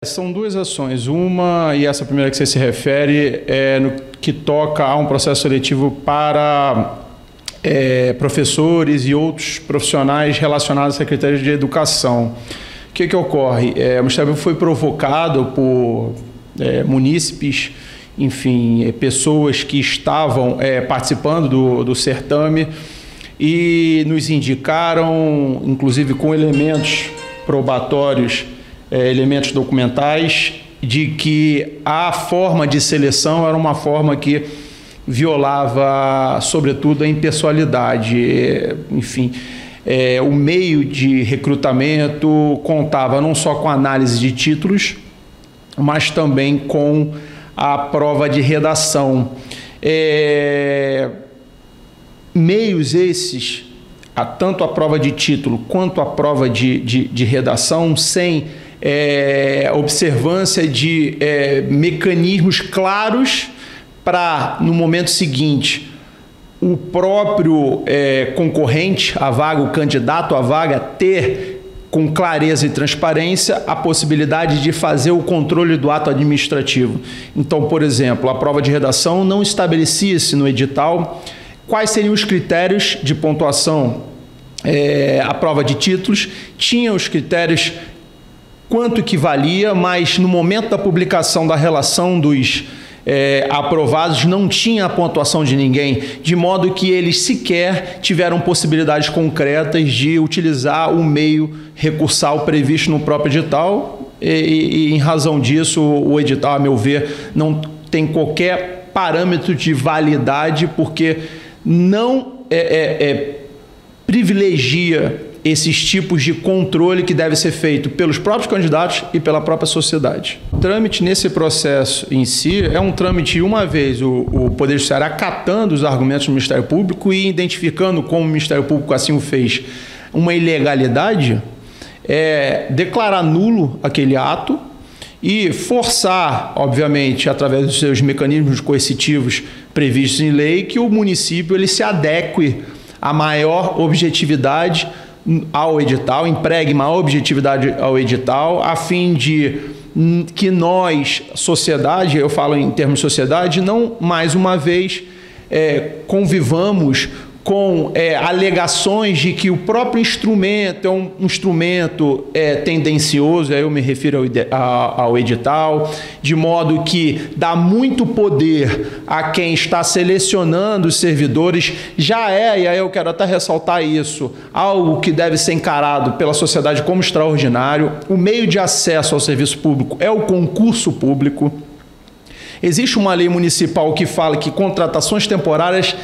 São duas ações. Uma, e essa primeira que você se refere, é no que toca a um processo seletivo para professores e outros profissionais relacionados à Secretaria de Educação. O que ocorre? O Ministério Público foi provocado por munícipes, enfim, pessoas que estavam participando do certame e nos indicaram, inclusive com elementos probatórios, elementos documentais, de que a forma de seleção era uma forma que violava, sobretudo, a impessoalidade. Enfim, o meio de recrutamento contava não só com a análise de títulos, mas também com a prova de redação. Meios esses, tanto a prova de título quanto a prova de redação, sem observância de mecanismos claros para, no momento seguinte, o próprio concorrente à vaga, o candidato à vaga, ter com clareza e transparência a possibilidade de fazer o controle do ato administrativo. Então, por exemplo, a prova de redação não estabelecia-se no edital quais seriam os critérios de pontuação. A prova de títulos tinha os critérios quanto que valia, mas no momento da publicação da relação dos aprovados não tinha a pontuação de ninguém, de modo que eles sequer tiveram possibilidades concretas de utilizar o meio recursal previsto no próprio edital e em razão disso, o edital, a meu ver, não tem qualquer parâmetro de validade, porque não privilegia esses tipos de controle que deve ser feito pelos próprios candidatos e pela própria sociedade. O trâmite nesse processo em si é um trâmite, uma vez o Poder Judiciário acatando os argumentos do Ministério Público e identificando, como o Ministério Público assim o fez, uma ilegalidade, declarar nulo aquele ato e forçar, obviamente, através dos seus mecanismos coercitivos previstos em lei, que o município ele se adeque a maior objetividade ao edital, empregue maior objetividade ao edital, a fim de que nós, sociedade, eu falo em termos de sociedade, não mais uma vez convivamos com alegações de que o próprio instrumento é um instrumento tendencioso, aí eu me refiro ao edital, de modo que dá muito poder a quem está selecionando os servidores, e aí eu quero até ressaltar isso, algo que deve ser encarado pela sociedade como extraordinário. O meio de acesso ao serviço público é o concurso público. Existe uma lei municipal que fala que contratações temporárias,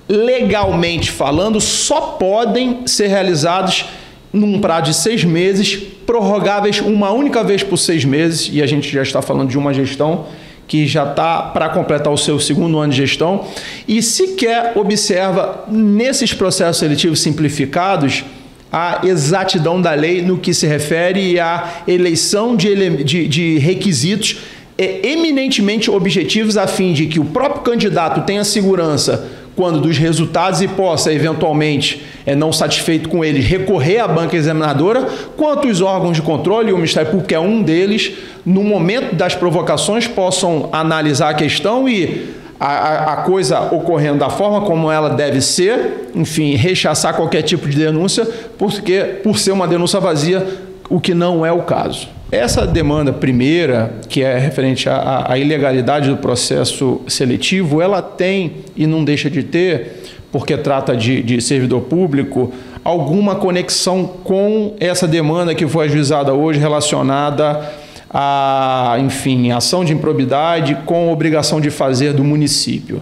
legalmente falando, só podem ser realizados num prazo de 6 meses, prorrogáveis uma única vez por 6 meses, e a gente já está falando de uma gestão que já está para completar o seu 2º ano de gestão, e sequer observa nesses processos seletivos simplificados a exatidão da lei no que se refere à eleição de requisitos eminentemente objetivos, a fim de que o próprio candidato tenha segurança quando dos resultados e possa, eventualmente, não satisfeito com eles, recorrer à banca examinadora, quanto os órgãos de controle, e o Ministério Público é um deles, no momento das provocações, possam analisar a questão e a coisa ocorrendo da forma como ela deve ser, enfim, rechaçar qualquer tipo de denúncia, porque, por ser uma denúncia vazia, o que não é o caso. Essa demanda primeira, que é referente à ilegalidade do processo seletivo, ela tem, e não deixa de ter, porque trata de servidor público, alguma conexão com essa demanda que foi ajuizada hoje relacionada a, enfim, ação de improbidade com obrigação de fazer do município.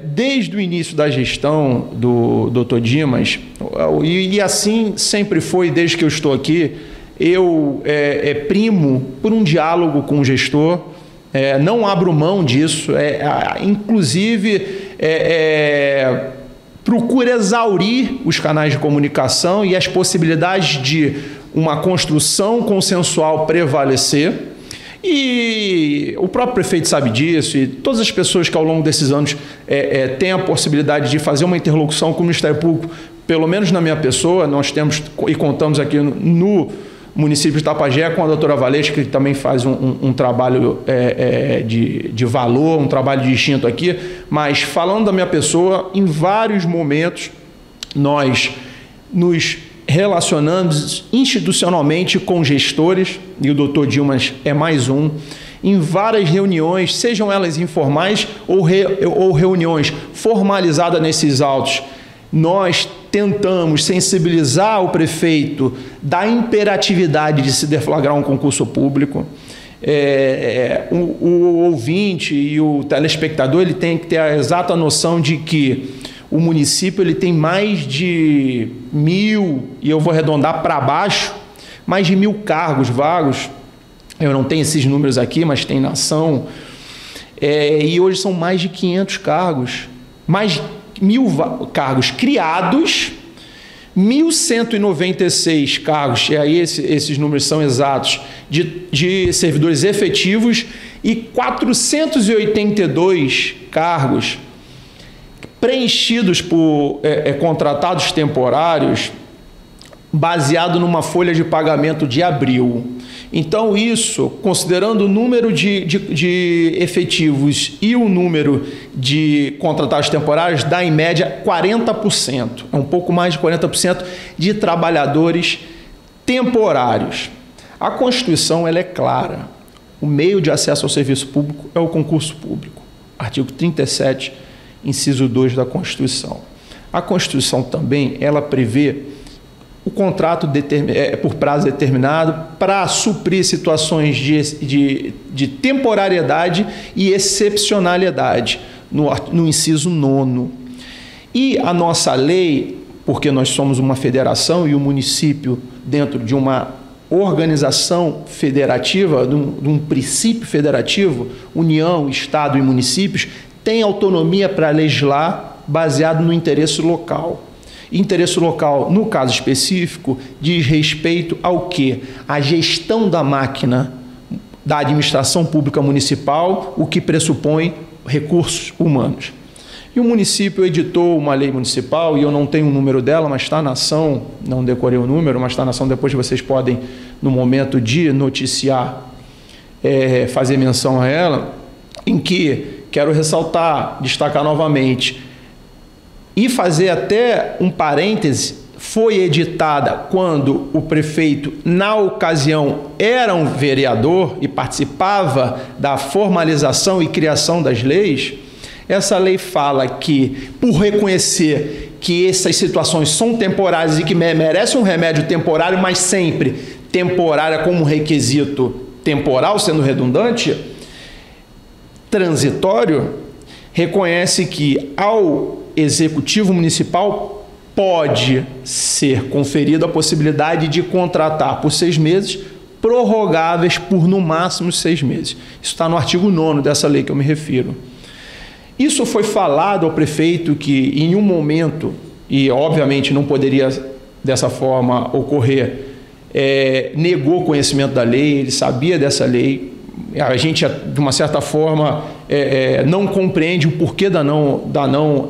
Desde o início da gestão do Dr. Dimas, e assim sempre foi desde que eu estou aqui, eu primo por um diálogo com o gestor, não abro mão disso, inclusive procuro exaurir os canais de comunicação e as possibilidades de uma construção consensual prevalecer. E o próprio prefeito sabe disso, e todas as pessoas que ao longo desses anos têm a possibilidade de fazer uma interlocução com o Ministério Público, pelo menos na minha pessoa, nós temos e contamos aqui município de Tapajé, com a doutora Valesca, que também faz um trabalho de valor, um trabalho distinto aqui, mas falando da minha pessoa, em vários momentos nós nos relacionamos institucionalmente com gestores, e o doutor Dilmas é mais um, em várias reuniões, sejam elas informais ou reuniões formalizadas nesses autos. Nós tentamos sensibilizar o prefeito da imperatividade de se deflagrar um concurso público. O ouvinte e o telespectador ele tem que ter a exata noção de que o município ele tem mais de 1.000, e eu vou arredondar para baixo, mais de 1.000 cargos vagos. Eu não tenho esses números aqui, mas tem na ação. E hoje são mais de 500 cargos, mais de 1.000 cargos criados, 1.196 cargos, e aí esses números são exatos, de servidores efetivos, e 482 cargos preenchidos por contratados temporários, baseado numa folha de pagamento de abril. Então, isso, considerando o número de efetivos e o número de contratados temporários, dá em média 40%, é um pouco mais de 40% de trabalhadores temporários. A Constituição ela é clara, o meio de acesso ao serviço público é o concurso público, artigo 37, inciso 2 da Constituição. A Constituição também, ela prevê o contrato por prazo determinado para suprir situações de temporariedade e excepcionalidade, no inciso 9. E a nossa lei, porque nós somos uma federação e o município, dentro de uma organização federativa, de um princípio federativo, União, Estado e municípios, tem autonomia para legislar baseado no interesse local. Interesse local, no caso específico, diz respeito ao quê? A gestão da máquina da administração pública municipal, o que pressupõe recursos humanos. E o município editou uma lei municipal, e eu não tenho o número dela, mas está na ação, não decorei o número, mas está na ação, depois vocês podem, no momento de noticiar, fazer menção a ela, em que, quero ressaltar, destacar novamente, e fazer até um parêntese, foi editada quando o prefeito, na ocasião, era um vereador e participava da formalização e criação das leis. Essa lei fala que, por reconhecer que essas situações são temporárias e que merecem um remédio temporário, mas sempre temporária como requisito temporal, sendo redundante, transitório, reconhece que ao Executivo Municipal pode ser conferida a possibilidade de contratar por 6 meses, prorrogáveis por no máximo 6 meses. Isso está no artigo 9º dessa lei que eu me refiro. Isso foi falado ao prefeito que em um momento, e obviamente não poderia dessa forma ocorrer, negou conhecimento da lei, ele sabia dessa lei. A gente, de uma certa forma, não compreende o porquê da não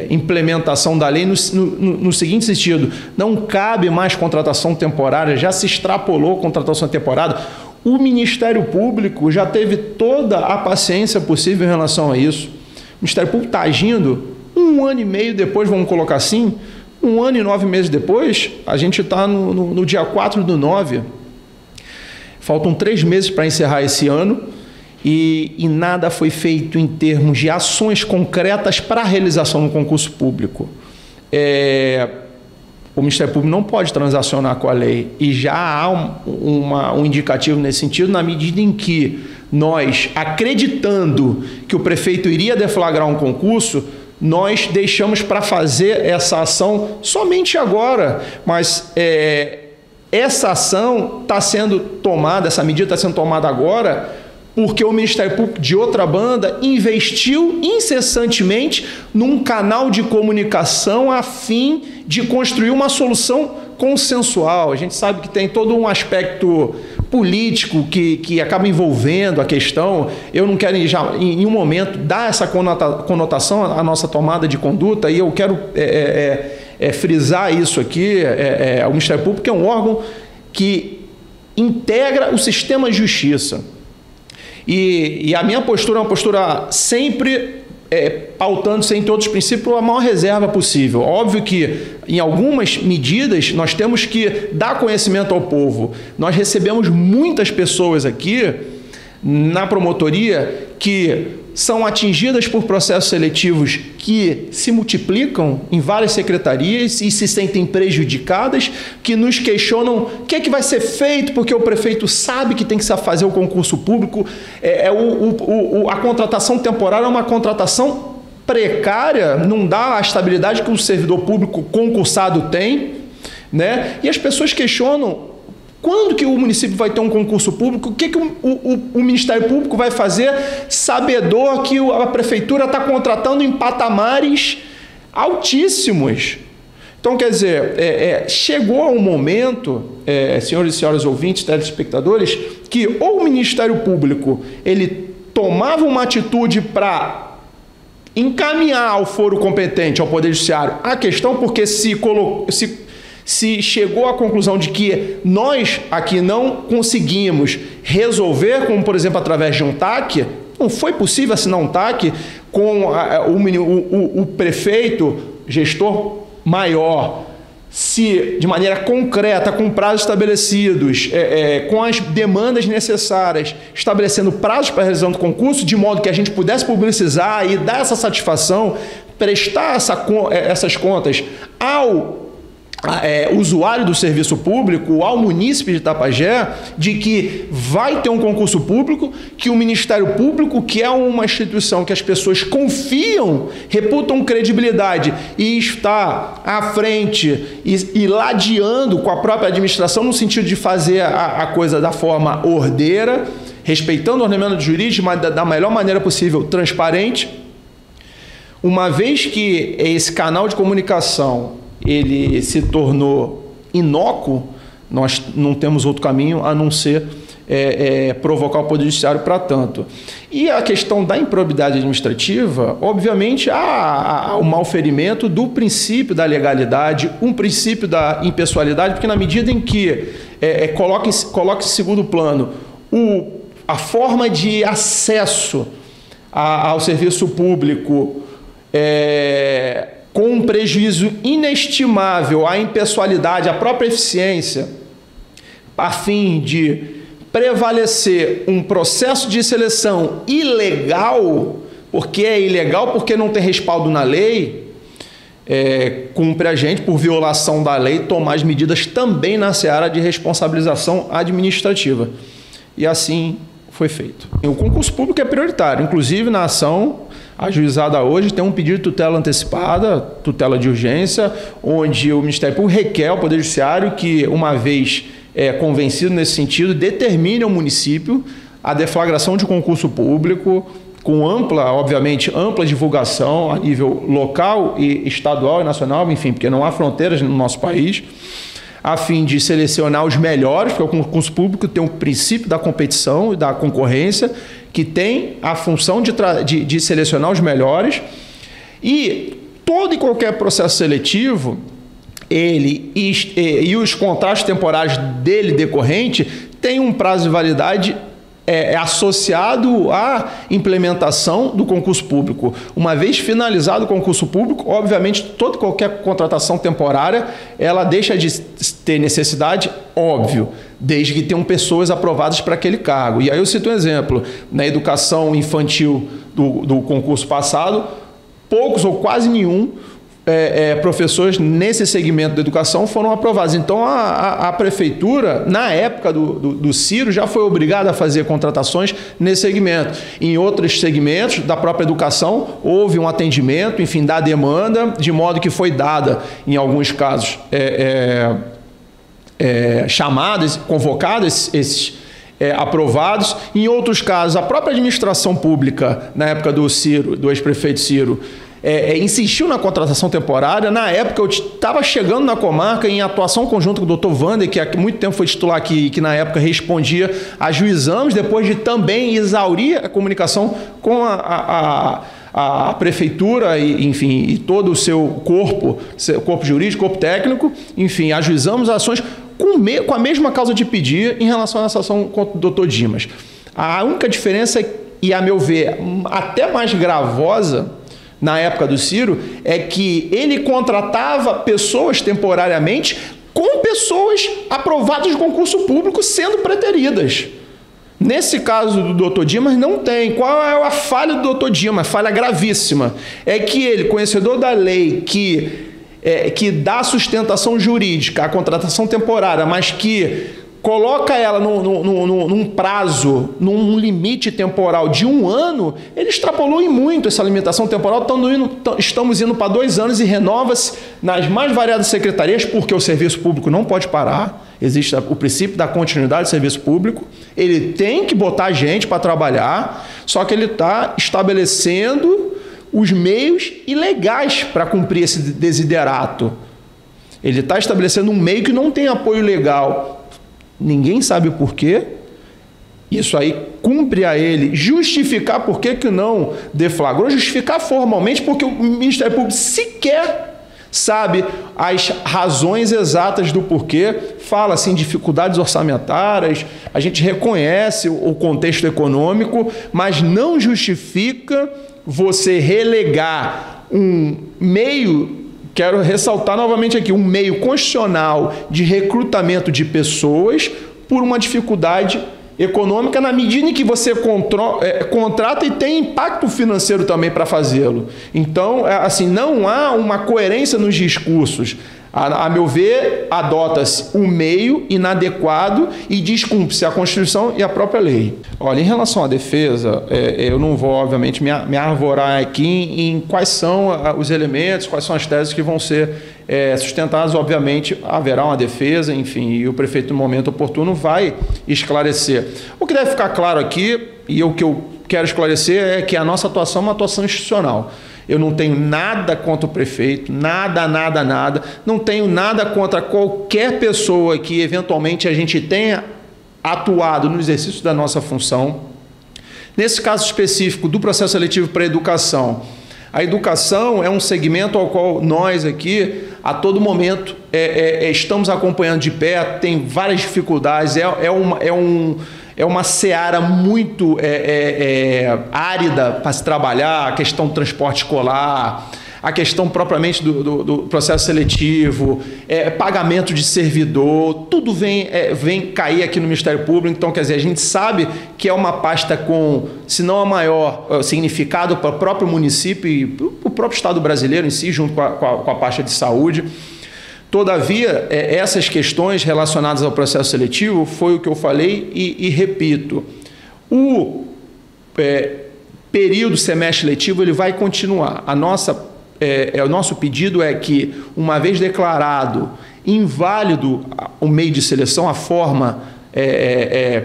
implementação da lei no seguinte sentido: não cabe mais contratação temporária, já se extrapolou contratação temporária. O Ministério Público já teve toda a paciência possível em relação a isso. O Ministério Público está agindo 1 ano e meio depois, vamos colocar assim, 1 ano e 9 meses depois, a gente está no dia 4/9. Faltam 3 meses para encerrar esse ano e nada foi feito em termos de ações concretas para a realização do concurso público. O Ministério Público não pode transacionar com a lei e já há um indicativo nesse sentido, na medida em que nós, acreditando que o prefeito iria deflagrar um concurso, nós deixamos para fazer essa ação somente agora, mas essa ação está sendo tomada, essa medida está sendo tomada agora, porque o Ministério Público, de outra banda, investiu incessantemente num canal de comunicação a fim de construir uma solução consensual. A gente sabe que tem todo um aspecto político que acaba envolvendo a questão. Eu não quero, já, em nenhum momento, dar essa conotação à nossa tomada de conduta, e eu quero frisar isso aqui. O Ministério Público é um órgão que integra o sistema de justiça. E a minha postura é uma postura sempre pautando-se em todos os princípios a maior reserva possível. Óbvio que, em algumas medidas, nós temos que dar conhecimento ao povo. Nós recebemos muitas pessoas aqui na promotoria que são atingidas por processos seletivos que se multiplicam em várias secretarias e se sentem prejudicadas, que nos questionam o que é que vai ser feito, porque o prefeito sabe que tem que fazer o concurso público. A contratação temporária é uma contratação precária, não dá a estabilidade que o servidor público concursado tem, né? E as pessoas questionam quando que o município vai ter um concurso público, o que o Ministério Público vai fazer, sabedor que a prefeitura está contratando em patamares altíssimos. Então, quer dizer, chegou um momento, senhores e senhoras ouvintes, telespectadores, que ou o Ministério Público ele tomava uma atitude para encaminhar ao foro competente, ao Poder Judiciário, a questão, porque se chegou à conclusão de que nós aqui não conseguimos resolver, como por exemplo através de um TAC, não foi possível assinar um TAC com o prefeito, gestor maior, se de maneira concreta, com prazos estabelecidos, com as demandas necessárias, estabelecendo prazos para a realização do concurso, de modo que a gente pudesse publicizar e dar essa satisfação, prestar essas contas ao usuário do serviço público, ao munícipe de Tapajé, de que vai ter um concurso público, que o Ministério Público, que é uma instituição que as pessoas confiam, reputam credibilidade e está à frente e ladeando com a própria administração no sentido de fazer a coisa da forma ordeira, respeitando o ordenamento jurídico, mas da melhor maneira possível, transparente. Uma vez que esse canal de comunicação ele se tornou inócuo, nós não temos outro caminho a não ser provocar o Poder Judiciário para tanto. E a questão da improbidade administrativa, obviamente, há o malferimento do princípio da legalidade, um princípio da impessoalidade, porque na medida em que coloca em segundo plano a forma de acesso ao serviço público com um prejuízo inestimável à impessoalidade, à própria eficiência, a fim de prevalecer um processo de seleção ilegal, porque é ilegal porque não tem respaldo na lei, cumpre a gente, por violação da lei, tomar as medidas também na seara de responsabilização administrativa. E assim foi feito. O concurso público é prioritário, inclusive na ação ajuizada hoje tem um pedido de tutela antecipada, tutela de urgência, onde o Ministério Público requer ao Poder Judiciário que, uma vez convencido nesse sentido, determine ao município a deflagração de concurso público com obviamente, ampla divulgação a nível local e estadual e nacional, enfim, porque não há fronteiras no nosso país, a fim de selecionar os melhores, porque o concurso público tem um princípio da competição e da concorrência, que tem a função de selecionar os melhores, e todo e qualquer processo seletivo, e os contratos temporários dele decorrente, tem um prazo de validade associado à implementação do concurso público. Uma vez finalizado o concurso público, obviamente, toda e qualquer contratação temporária, ela deixa de ter necessidade, óbvio, desde que tenham pessoas aprovadas para aquele cargo. E aí eu cito um exemplo. Na educação infantil do concurso passado, poucos ou quase nenhum professores nesse segmento da educação foram aprovados. Então, a prefeitura, na época do Ciro, já foi obrigada a fazer contratações nesse segmento. Em outros segmentos da própria educação, houve um atendimento, enfim, da demanda, de modo que foi dada, em alguns casos, chamadas, convocados esses aprovados. Em outros casos, a própria administração pública, na época do Ciro, do ex-prefeito Ciro, insistiu na contratação temporária. Na época, eu estava chegando na comarca em atuação conjunta com o Dr. Wander, que há muito tempo foi titular aqui, que na época respondia, ajuizamos, depois de também exaurir a comunicação com a prefeitura e, enfim, e todo o seu corpo jurídico, corpo técnico, enfim, ajuizamos ações com a mesma causa de pedir em relação a essa ação contra o doutor Dimas. A única diferença, e a meu ver, até mais gravosa, na época do Ciro, é que ele contratava pessoas temporariamente com pessoas aprovadas de concurso público sendo preteridas. Nesse caso do doutor Dimas, não tem. Qual é a falha do doutor Dimas? Falha gravíssima. É que ele, conhecedor da lei que dá sustentação jurídica à contratação temporária, mas que coloca ela num prazo, num limite temporal de 1 ano, ele extrapolou em muito essa limitação temporal. Estamos indo para 2 anos e renova-se nas mais variadas secretarias, porque o serviço público não pode parar. Existe o princípio da continuidade do serviço público. Ele tem que botar gente para trabalhar, só que ele está estabelecendo os meios ilegais para cumprir esse desiderato. Ele está estabelecendo um meio que não tem apoio legal. Ninguém sabe por quê. Isso aí cumpre a ele justificar por que não deflagrou, justificar formalmente, porque o Ministério Público sequer sabe as razões exatas do porquê. Fala assim, dificuldades orçamentárias, a gente reconhece o contexto econômico, mas não justifica você relegar um meio. Quero ressaltar novamente aqui, um meio constitucional de recrutamento de pessoas por uma dificuldade econômica, na medida em que você contrata e tem impacto financeiro também para fazê-lo. Então, assim, não há uma coerência nos discursos. A meu ver, adota-se um meio inadequado e descumpre-se a Constituição e a própria lei. Olha, em relação à defesa, eu não vou, obviamente, me arvorar aqui em quais são os elementos, quais são as teses que vão ser sustentadas. Obviamente, haverá uma defesa, enfim, e o prefeito, no momento oportuno, vai esclarecer. O que deve ficar claro aqui, e o que eu quero esclarecer, é que a nossa atuação é uma atuação institucional. Eu não tenho nada contra o prefeito, nada. Não tenho nada contra qualquer pessoa que, eventualmente, a gente tenha atuado no exercício da nossa função. Nesse caso específico do processo seletivo para a educação, a educação é um segmento ao qual nós aqui, a todo momento, estamos acompanhando de perto, tem várias dificuldades, é uma seara muito árida para se trabalhar, a questão do transporte escolar, a questão propriamente do processo seletivo, pagamento de servidor, tudo vem cair aqui no Ministério Público. Então, quer dizer, a gente sabe que é uma pasta com, se não a maior significado para o próprio município e para o próprio Estado brasileiro em si, junto com a pasta de saúde. Todavia, essas questões relacionadas ao processo seletivo foi o que eu falei e repito. O período semestre letivo ele vai continuar. O nosso pedido é que, uma vez declarado inválido o meio de seleção, a forma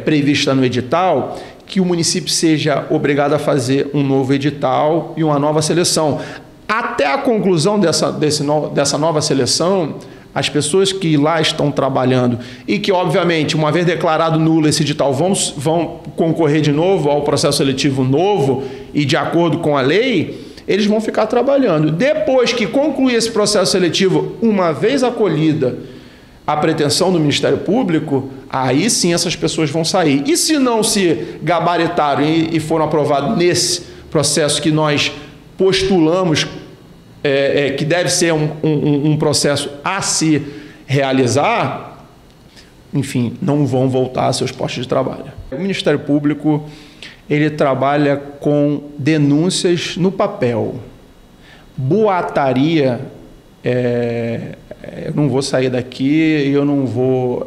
prevista no edital, que o município seja obrigado a fazer um novo edital e uma nova seleção. Até a conclusão dessa nova seleção, as pessoas que lá estão trabalhando e que, obviamente, uma vez declarado nulo esse edital, vão concorrer de novo ao processo seletivo novo e de acordo com a lei, eles vão ficar trabalhando. Depois que concluir esse processo seletivo, uma vez acolhida a pretensão do Ministério Público, aí sim essas pessoas vão sair. E se não se gabaritaram e foram aprovados nesse processo que nós postulamos, que deve ser um processo a se realizar, enfim, não vão voltar a seus postos de trabalho. O Ministério Público ele trabalha com denúncias no papel. Boataria, eu não vou sair daqui, eu não vou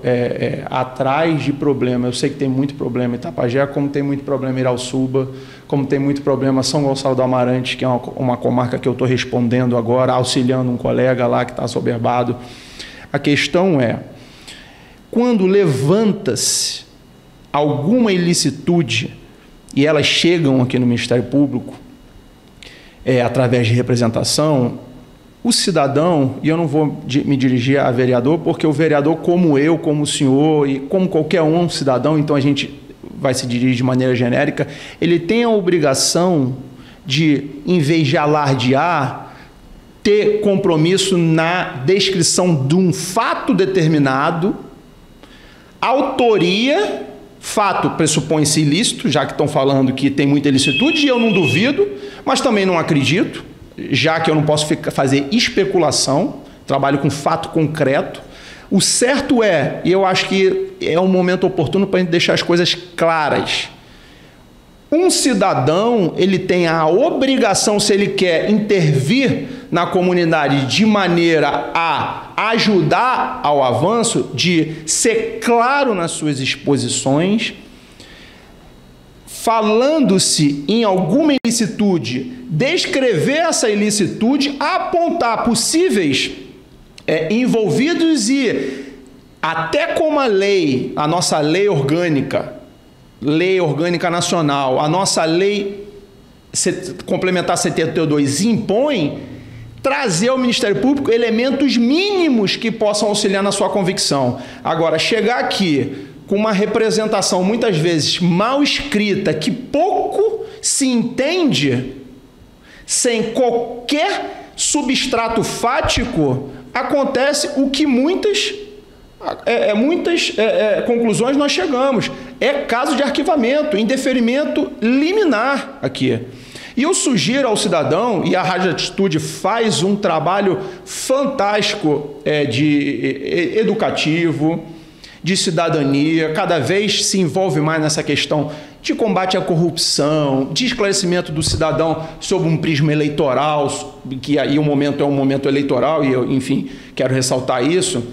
atrás de problema. Eu sei que tem muito problema em Itapajé, como tem muito problema em Irauçuba, como tem muito problema em São Gonçalo do Amarante, que é uma comarca que eu estou respondendo agora, auxiliando um colega lá que está assoberbado. A questão é, quando levanta-se alguma ilicitude, e elas chegam aqui no Ministério Público, através de representação, o cidadão, e eu não vou me dirigir a vereador, porque o vereador, como eu, como o senhor, e como qualquer um cidadão, então a gente vai se dirigir de maneira genérica, ele tem a obrigação de, em vez de alardear, ter compromisso na descrição de um fato determinado autoria, fato pressupõe-se ilícito, já que estão falando que tem muita ilicitude, e eu não duvido, mas também não acredito, já que eu não posso fazer especulação, trabalho com fato concreto. O certo é, e eu acho que é um momento oportuno para a gente deixar as coisas claras, um cidadão, ele tem a obrigação, se ele quer intervir na comunidade de maneira a ajudar ao avanço, de ser claro nas suas exposições, falando-se em alguma ilicitude, descrever essa ilicitude, apontar possíveis envolvidos e até como a lei, a nossa lei orgânica nacional, a nossa lei complementar 72 impõe, trazer ao Ministério Público elementos mínimos que possam auxiliar na sua convicção. Agora, chegar aqui com uma representação muitas vezes mal escrita, que pouco se entende, sem qualquer substrato fático, acontece o que muitas conclusões nós chegamos. É caso de arquivamento, indeferimento liminar aqui. E eu sugiro ao cidadão, e a Rádio Atitude faz um trabalho fantástico de educativo, de cidadania, cada vez se envolve mais nessa questão de combate à corrupção, de esclarecimento do cidadão sob um prisma eleitoral, que aí o momento é um momento eleitoral, e eu, enfim, quero ressaltar isso.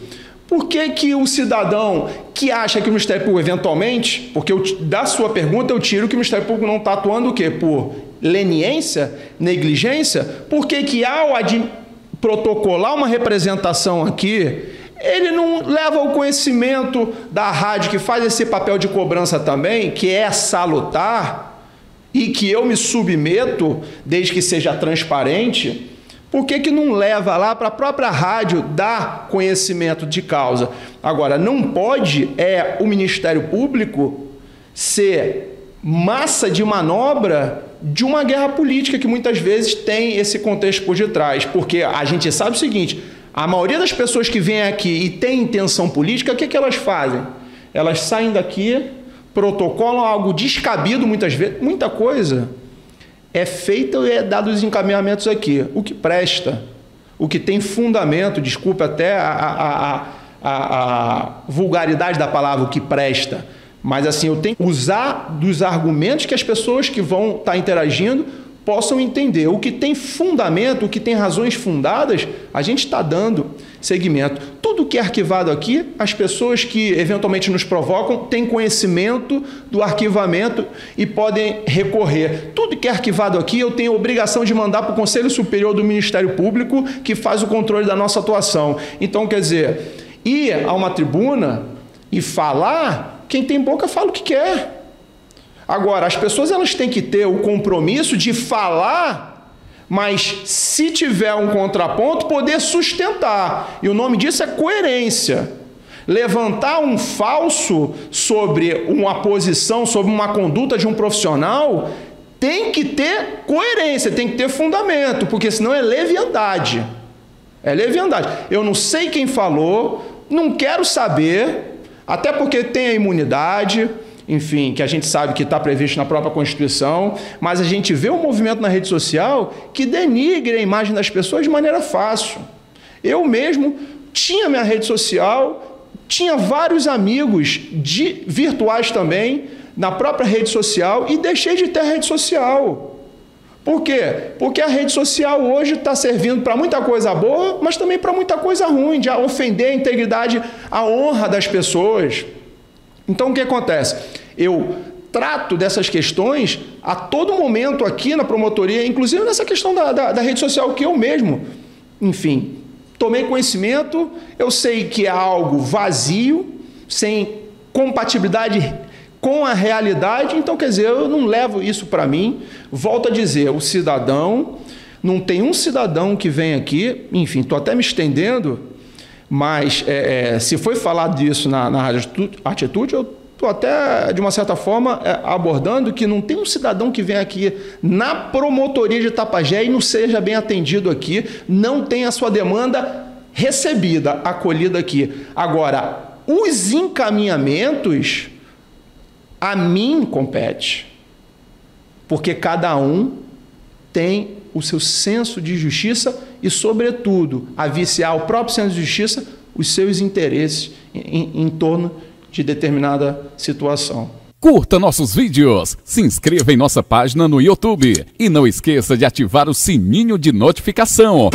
Por que o cidadão que acha que o Ministério Público, eventualmente, porque da sua pergunta eu tiro que o Ministério Público não está atuando o quê? Por leniência, negligência? Por que ao protocolar uma representação aqui, ele não leva ao conhecimento da rádio, que faz esse papel de cobrança também, que é salutar, e que eu me submeto, desde que seja transparente? Por que não leva lá para a própria rádio dar conhecimento de causa? Agora, não pode o Ministério Público ser massa de manobra de uma guerra política que muitas vezes tem esse contexto por detrás. Porque a gente sabe o seguinte, a maioria das pessoas que vêm aqui e tem intenção política, o que elas fazem? Elas saem daqui, protocolam algo descabido muitas vezes, muita coisa é feita e é dado os encaminhamentos aqui. O que presta, o que tem fundamento, desculpe até a vulgaridade da palavra, o que presta, mas assim, eu tenho que usar dos argumentos que as pessoas que vão estar interagindo possam entender. O que tem fundamento, o que tem razões fundadas, a gente está dando segmento. Tudo que é arquivado aqui, as pessoas que eventualmente nos provocam têm conhecimento do arquivamento e podem recorrer. Tudo que é arquivado aqui, eu tenho a obrigação de mandar para o Conselho Superior do Ministério Público, que faz o controle da nossa atuação. Então, quer dizer, ir a uma tribuna e falar, quem tem boca fala o que quer. Agora, as pessoas elas têm que ter o compromisso de falar, mas se tiver um contraponto, poder sustentar. E o nome disso é coerência. Levantar um falso sobre uma posição, sobre uma conduta de um profissional, tem que ter coerência, tem que ter fundamento, porque senão é leviandade. É leviandade. Eu não sei quem falou, não quero saber, até porque tem a imunidade, enfim, que a gente sabe que está previsto na própria Constituição, mas a gente vê um movimento na rede social que denigre a imagem das pessoas de maneira fácil. Eu mesmo tinha minha rede social, tinha vários amigos virtuais também, na própria rede social, e deixei de ter rede social. Por quê? Porque a rede social hoje está servindo para muita coisa boa, mas também para muita coisa ruim, de ofender a integridade, a honra das pessoas. Então, o que acontece? Eu trato dessas questões a todo momento aqui na promotoria, inclusive nessa questão da rede social, que eu mesmo, enfim, tomei conhecimento, eu sei que é algo vazio, sem compatibilidade com a realidade, então, quer dizer, eu não levo isso para mim. Volto a dizer, o cidadão, não tem um cidadão que vem aqui, enfim, estou até me estendendo, mas se foi falado disso na Rádio Atitude, eu estou até, de uma certa forma, abordando que não tem um cidadão que vem aqui na promotoria de Itapajé e não seja bem atendido aqui, não tem a sua demanda recebida, acolhida aqui. Agora, Os encaminhamentos a mim compete, porque cada um tem o seu senso de justiça e, sobretudo, a viciar o próprio senso de justiça, os seus interesses em torno de determinada situação. Curta nossos vídeos, se inscreva em nossa página no YouTube e não esqueça de ativar o sininho de notificação.